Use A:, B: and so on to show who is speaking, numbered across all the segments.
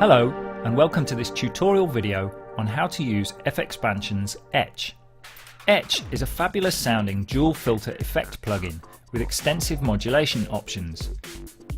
A: Hello and welcome to this tutorial video on how to use F-Expansion's Etch. Etch is a fabulous sounding dual filter effect plugin with extensive modulation options.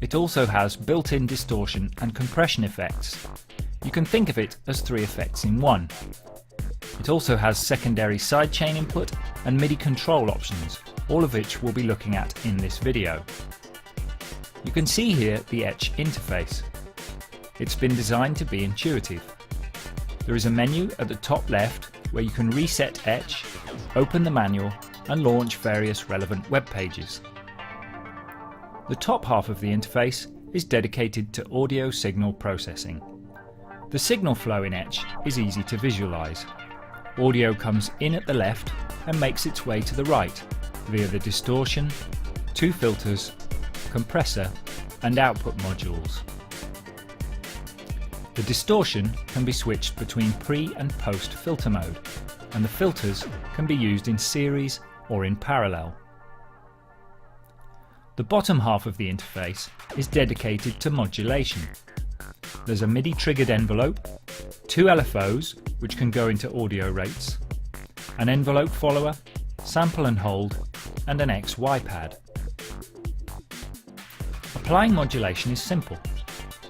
A: It also has built-in distortion and compression effects. You can think of it as 3 effects in one. It also has secondary sidechain input and MIDI control options, all of which we'll be looking at in this video. You can see here the Etch interface. It's been designed to be intuitive. There is a menu at the top left where you can reset Etch, open the manual and launch various relevant web pages. The top half of the interface is dedicated to audio signal processing. The signal flow in Etch is easy to visualize. Audio comes in at the left and makes its way to the right via the distortion, 2 filters, compressor and output modules. The distortion can be switched between pre and post filter mode, and the filters can be used in series or in parallel. The bottom half of the interface is dedicated to modulation. There's a MIDI triggered envelope, 2 LFOs which can go into audio rates, an envelope follower, sample and hold, and an XY pad. Applying modulation is simple.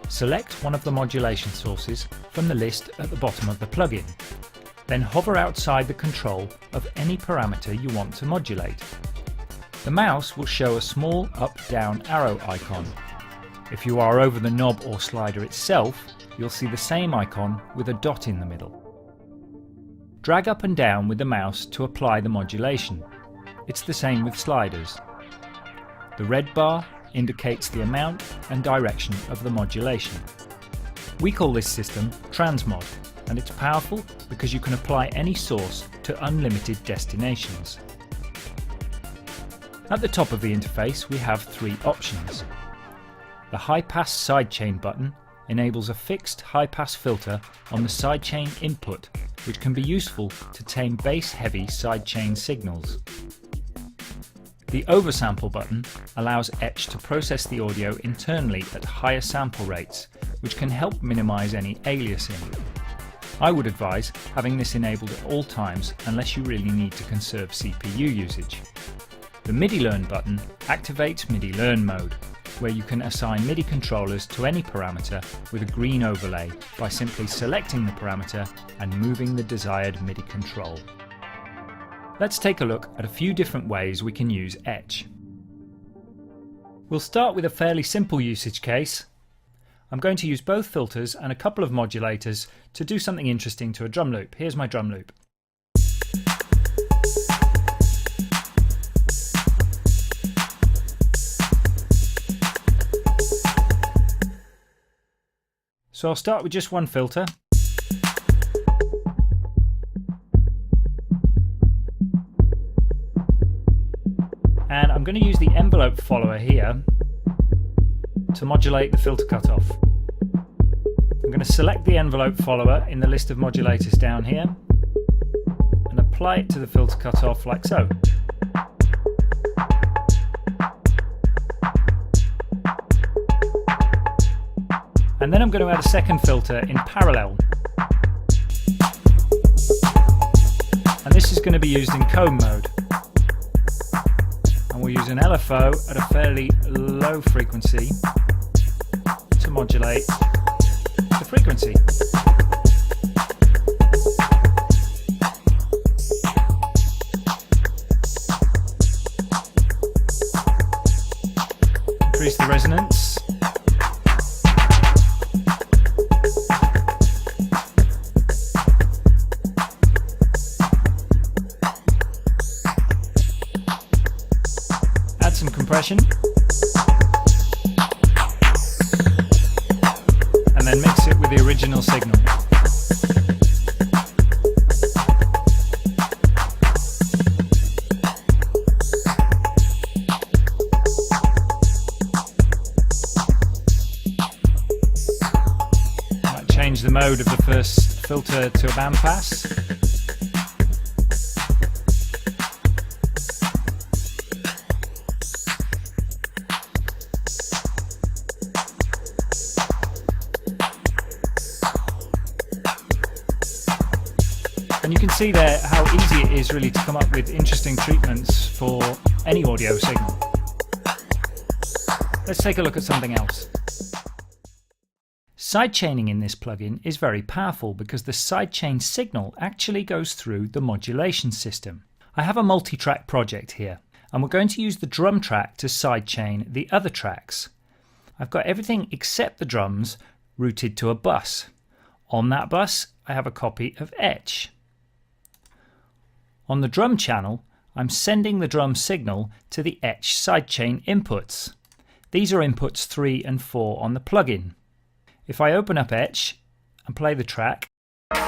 A: Select one of the modulation sources from the list at the bottom of the plugin. Then hover outside the control of any parameter you want to modulate. The mouse will show a small up-down arrow icon. If you are over the knob or slider itself, you'll see the same icon with a dot in the middle. Drag up and down with the mouse to apply the modulation. It's the same with sliders. The red bar indicates the amount and direction of the modulation. We call this system Transmod, and it's powerful because you can apply any source to unlimited destinations. At the top of the interface we have 3 options. The high-pass sidechain button enables a fixed high-pass filter on the sidechain input, which can be useful to tame bass-heavy sidechain signals. The oversample button allows Etch to process the audio internally at higher sample rates, which can help minimize any aliasing. I would advise having this enabled at all times unless you really need to conserve CPU usage. The MIDI Learn button activates MIDI Learn mode, where you can assign MIDI controllers to any parameter with a green overlay by simply selecting the parameter and moving the desired MIDI control. Let's take a look at a few different ways we can use Etch. We'll start with a fairly simple usage case. I'm going to use both filters and a couple of modulators to do something interesting to a drum loop. Here's my drum loop. So I'll start with just one filter. And I'm going to use the envelope follower here to modulate the filter cutoff. I'm going to select the envelope follower in the list of modulators down here and apply it to the filter cutoff like so. And then I'm going to add a second filter in parallel. And this is going to be used in comb mode. And we'll use an LFO at a fairly low frequency to modulate the frequency. Increase the resonance. Add some compression. And then mix it with the original signal. Might change the mode of the first filter to a bandpass. And you can see there how easy it is really to come up with interesting treatments for any audio signal. Let's take a look at something else. Sidechaining in this plugin is very powerful because the sidechain signal actually goes through the modulation system. I have a multi-track project here, and we're going to use the drum track to sidechain the other tracks. I've got everything except the drums routed to a bus. On that bus, I have a copy of Etch. On the drum channel, I'm sending the drum signal to the Etch sidechain inputs. These are inputs 3 and 4 on the plugin. If I open up Etch and play the track, you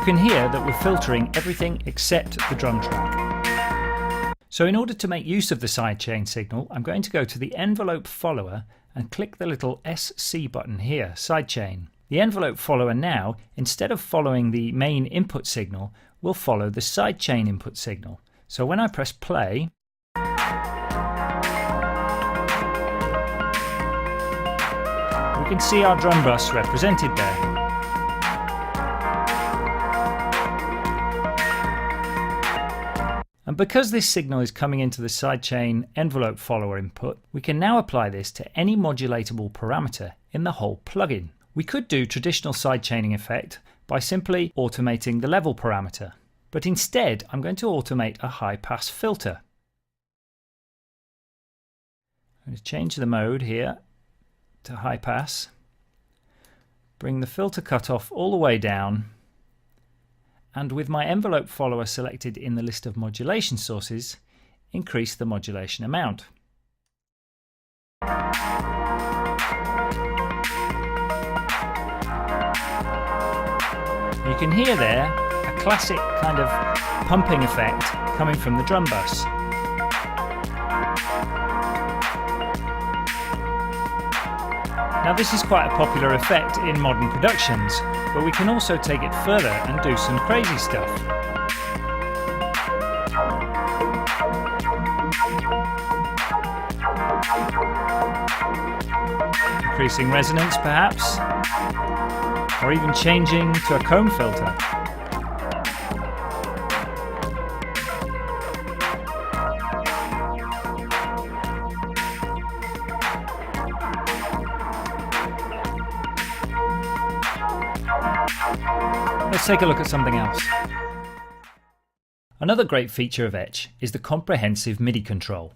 A: can hear that we're filtering everything except the drum track. So in order to make use of the sidechain signal, I'm going to go to the envelope follower and click the little SC button here, sidechain. The envelope follower now, instead of following the main input signal, will follow the sidechain input signal. So when I press play, we can see our drum bus represented there. And because this signal is coming into the sidechain envelope follower input, we can now apply this to any modulatable parameter in the whole plugin. We could do traditional sidechaining effect by simply automating the level parameter, but instead I'm going to automate a high pass filter. I'm going to change the mode here to high pass, bring the filter cutoff all the way down, and with my envelope follower selected in the list of modulation sources, increase the modulation amount. You can hear there a classic kind of pumping effect coming from the drum bus. Now this is quite a popular effect in modern productions, but we can also take it further and do some crazy stuff. Increasing resonance perhaps, or even changing to a comb filter. Let's take a look at something else. Another great feature of Etch is the comprehensive MIDI control.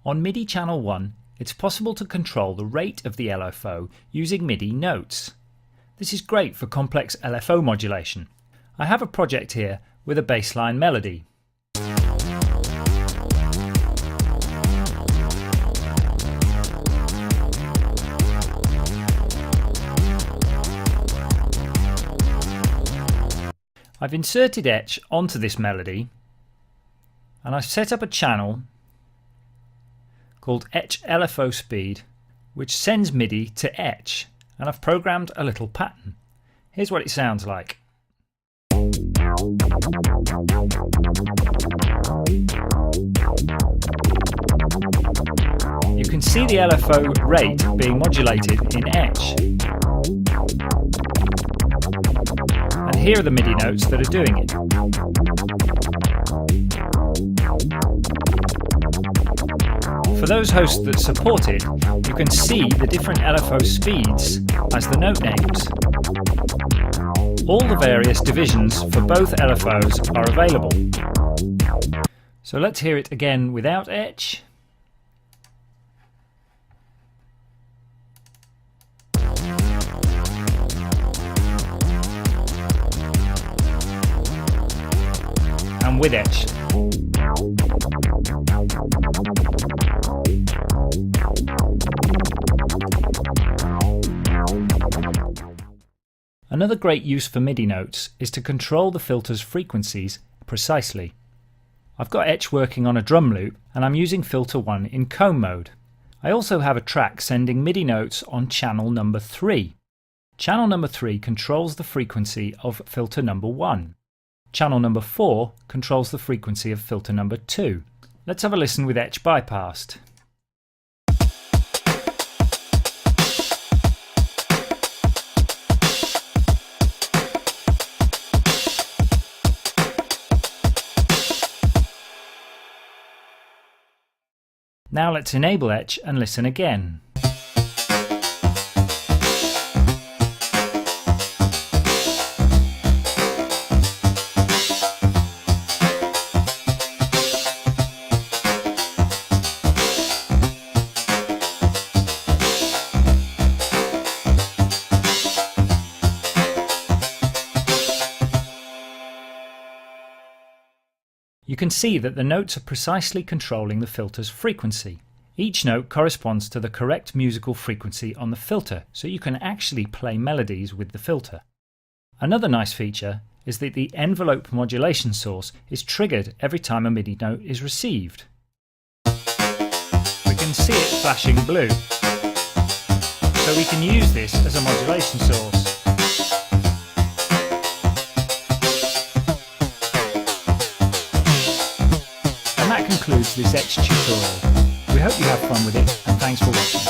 A: On MIDI channel 1, it's possible to control the rate of the LFO using MIDI notes. This is great for complex LFO modulation. I have a project here with a bassline melody. I've inserted Etch onto this melody, and I've set up a channel called Etch LFO Speed, which sends MIDI to Etch, and I've programmed a little pattern. Here's what it sounds like. You can see the LFO rate being modulated in Etch. And here are the MIDI notes that are doing it. For those hosts that support it, you can see the different LFO speeds as the note names. All the various divisions for both LFOs are available. So let's hear it again without Etch. And with Etch. Another great use for MIDI notes is to control the filter's frequencies precisely. I've got Etch working on a drum loop and I'm using filter 1 in comb mode. I also have a track sending MIDI notes on channel number 3. Channel number 3 controls the frequency of filter number 1. Channel number 4 controls the frequency of filter number 2. Let's have a listen with Etch bypassed. Now let's enable Etch and listen again. You can see that the notes are precisely controlling the filter's frequency. Each note corresponds to the correct musical frequency on the filter, so you can actually play melodies with the filter. Another nice feature is that the envelope modulation source is triggered every time a MIDI note is received. We can see it flashing blue, so we can use this as a modulation source. And that concludes this Etch tutorial. We hope you have fun with it, and thanks for watching.